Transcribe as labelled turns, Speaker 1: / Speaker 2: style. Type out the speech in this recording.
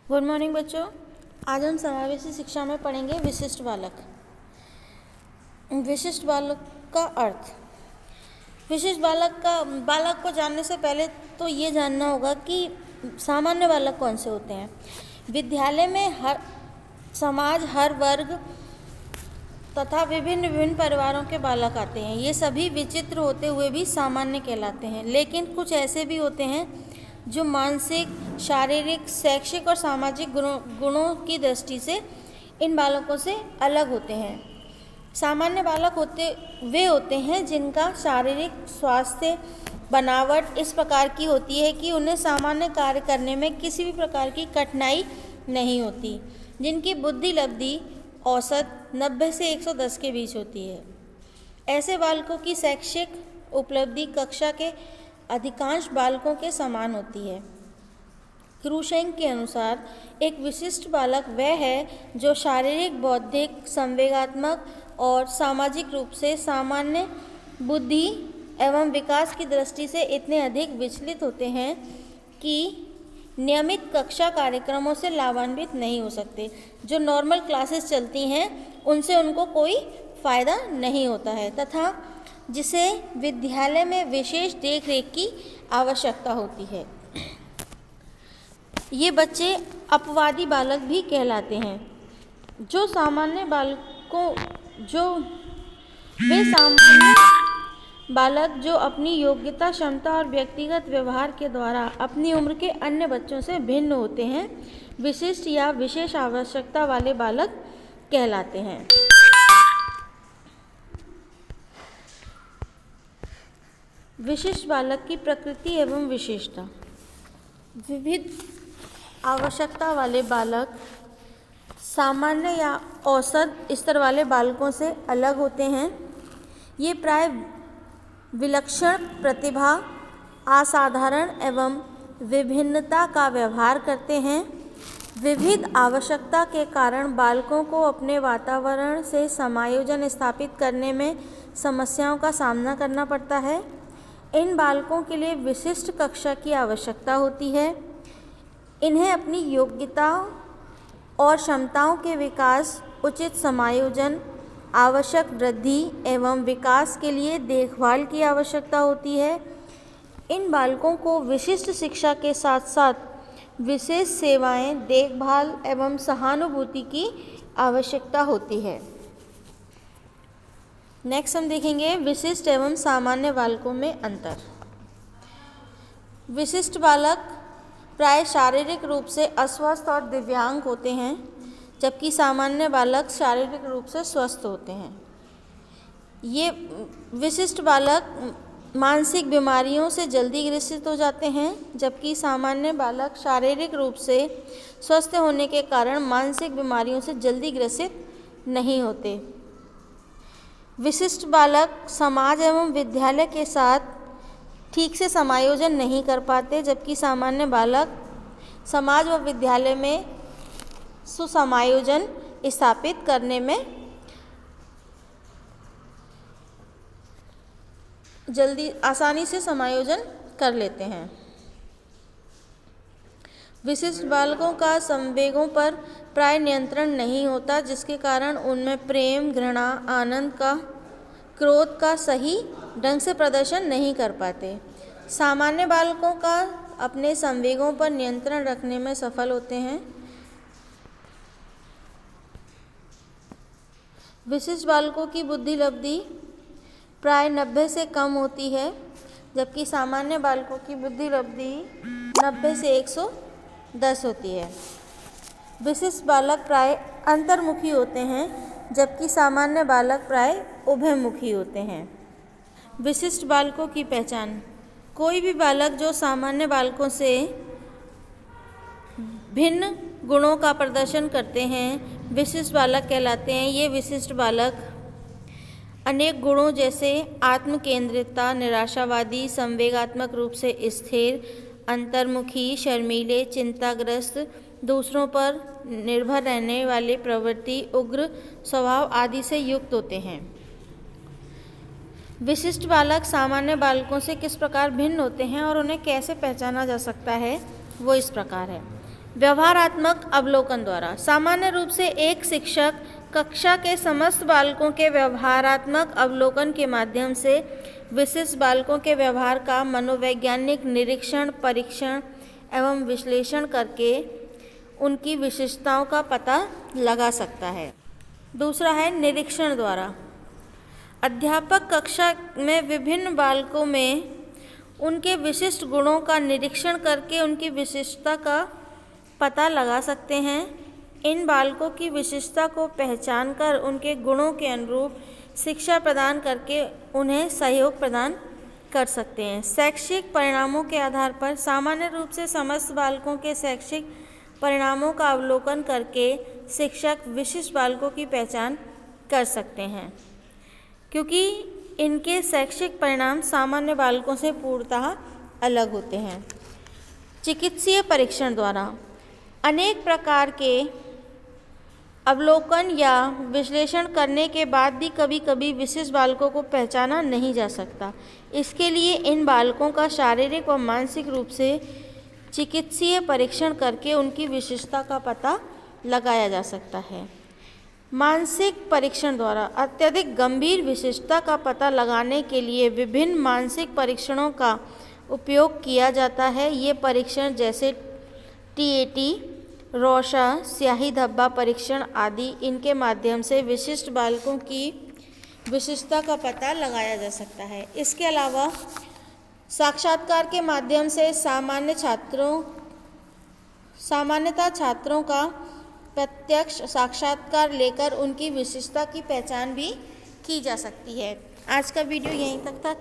Speaker 1: Good morning बच्चों। आज हम समावेशी शिक्षा में पढ़ेंगे विशिष्ट बालक। विशिष्ट बालक का अर्थ। विशिष्ट बालक को जानने से पहले तो ये जानना होगा कि सामान्य बालक कौन से होते हैं। विद्यालय में हर वर्ग तथा विभिन्न परिवारों के बालक आते हैं। ये सभी विचित्र होते हुए भी सामान्य कहलाते हैं, लेकिन कुछ ऐसे भी होते हैं जो मानसिक, शारीरिक, शैक्षिक और सामाजिक गुणों की दृष्टि से इन बालकों से अलग होते हैं। सामान्य बालक वे होते हैं जिनका शारीरिक स्वास्थ्य बनावट इस प्रकार की होती है कि उन्हें सामान्य कार्य करने में किसी भी प्रकार की कठिनाई नहीं होती, जिनकी बुद्धि लब्धि औसत 90 से 110 के बीच होती है। ऐसे बालकों की शैक्षिक उपलब्धि कक्षा के अधिकांश बालकों के समान होती है। क्रूशेंक के अनुसार एक विशिष्ट बालक वह है जो शारीरिक, बौद्धिक, संवेगात्मक और सामाजिक रूप से सामान्य बुद्धि एवं विकास की दृष्टि से इतने अधिक विचलित होते हैं कि नियमित कक्षा कार्यक्रमों से लाभान्वित नहीं हो सकते। जो नॉर्मल क्लासेस चलती हैं उनसे उनको कोई फ़ायदा नहीं होता है तथा जिसे विद्यालय में विशेष देखरेख की आवश्यकता होती है। ये बच्चे अपवादी बालक भी कहलाते हैं। सामान्य बालक जो अपनी योग्यता, क्षमता और व्यक्तिगत व्यवहार के द्वारा अपनी उम्र के अन्य बच्चों से भिन्न होते हैं, विशिष्ट या विशेष आवश्यकता वाले बालक कहलाते हैं। विशिष्ट बालक की प्रकृति एवं विशेषता। विविध आवश्यकता वाले बालक सामान्य या औसत स्तर वाले बालकों से अलग होते हैं। ये प्राय विलक्षण प्रतिभा, असाधारण एवं विभिन्नता का व्यवहार करते हैं। विविध आवश्यकता के कारण बालकों को अपने वातावरण से समायोजन स्थापित करने में समस्याओं का सामना करना पड़ता है। इन बालकों के लिए विशिष्ट कक्षा की आवश्यकता होती है। इन्हें अपनी योग्यताओं और क्षमताओं के विकास, उचित समायोजन, आवश्यक वृद्धि एवं विकास के लिए देखभाल की आवश्यकता होती है। इन बालकों को विशिष्ट शिक्षा के साथ साथ विशेष सेवाएं, देखभाल एवं सहानुभूति की आवश्यकता होती है। नेक्स्ट हम देखेंगे विशिष्ट एवं सामान्य बालकों में अंतर। विशिष्ट बालक प्राय शारीरिक रूप से अस्वस्थ और दिव्यांग होते हैं, जबकि सामान्य बालक शारीरिक रूप से स्वस्थ होते हैं। ये विशिष्ट बालक मानसिक बीमारियों से जल्दी ग्रसित हो जाते हैं, जबकि सामान्य बालक शारीरिक रूप से स्वस्थ होने के कारण मानसिक बीमारियों से जल्दी ग्रसित नहीं होते। विशिष्ट बालक समाज एवं विद्यालय के साथ ठीक से समायोजन नहीं कर पाते, जबकि सामान्य बालक समाज व विद्यालय में सुसमायोजन स्थापित करने में आसानी से समायोजन कर लेते हैं। विशिष्ट बालकों का संवेगों पर प्राय नियंत्रण नहीं होता, जिसके कारण उनमें प्रेम, घृणा, आनंद का, क्रोध का सही ढंग से प्रदर्शन नहीं कर पाते। सामान्य बालकों का अपने संवेगों पर नियंत्रण रखने में सफल होते हैं। विशिष्ट बालकों की बुद्धि लब्धि प्राय 90 से कम होती है, जबकि सामान्य बालकों की बुद्धि लब्धि 90 से 110 होती है। विशिष्ट बालक प्राय अंतर्मुखी होते हैं, जबकि सामान्य बालक प्राय उभयमुखी होते हैं। विशिष्ट बालकों की पहचान। कोई भी बालक जो सामान्य बालकों से भिन्न गुणों का प्रदर्शन करते हैं, विशिष्ट बालक कहलाते हैं। ये विशिष्ट बालक अनेक गुणों जैसे आत्मकेंद्रितता, निराशावादी, संवेगात्मक रूप से स्थिर, अंतर्मुखी, शर्मीले, चिंताग्रस्त, दूसरों पर निर्भर रहने वाले प्रवृत्ति, उग्र स्वभाव आदि से युक्त होते हैं। विशिष्ट बालक सामान्य बालकों से किस प्रकार भिन्न होते हैं और उन्हें कैसे पहचाना जा सकता है, वो इस प्रकार है। व्यवहारात्मक अवलोकन द्वारा। सामान्य रूप से एक शिक्षक कक्षा के समस्त बालकों के व्यवहारात्मक अवलोकन के माध्यम से विशिष्ट बालकों के व्यवहार का मनोवैज्ञानिक निरीक्षण, परीक्षण एवं विश्लेषण करके उनकी विशेषताओं का पता लगा सकता है। दूसरा है निरीक्षण द्वारा। अध्यापक कक्षा में विभिन्न बालकों में उनके विशिष्ट गुणों का निरीक्षण करके उनकी विशिष्टता का पता लगा सकते हैं। इन बालकों की विशिष्टता को पहचान कर उनके गुणों के अनुरूप शिक्षा प्रदान करके उन्हें सहयोग प्रदान कर सकते हैं। शैक्षिक परिणामों के आधार पर सामान्य रूप से समस्त बालकों के शैक्षिक परिणामों का अवलोकन करके शिक्षक विशिष्ट बालकों की पहचान कर सकते हैं, क्योंकि इनके शैक्षिक परिणाम सामान्य बालकों से पूर्णतः अलग होते हैं। चिकित्सीय परीक्षण द्वारा अनेक प्रकार के अवलोकन या विश्लेषण करने के बाद भी कभी कभी विशिष्ट बालकों को पहचाना नहीं जा सकता। इसके लिए इन बालकों का शारीरिक व मानसिक रूप से चिकित्सीय परीक्षण करके उनकी विशिष्टता का पता लगाया जा सकता है। मानसिक परीक्षण द्वारा अत्यधिक गंभीर विशिष्टता का पता लगाने के लिए विभिन्न मानसिक परीक्षणों का उपयोग किया जाता है। ये परीक्षण जैसे TAT, रॉशा, स्याही धब्बा परीक्षण आदि, इनके माध्यम से विशिष्ट बालकों की विशिष्टता का पता लगाया जा सकता है। इसके अलावा साक्षात्कार के माध्यम से सामान्यतः छात्रों का प्रत्यक्ष साक्षात्कार लेकर उनकी विशिष्टता की पहचान भी की जा सकती है। आज का वीडियो यहीं तक था।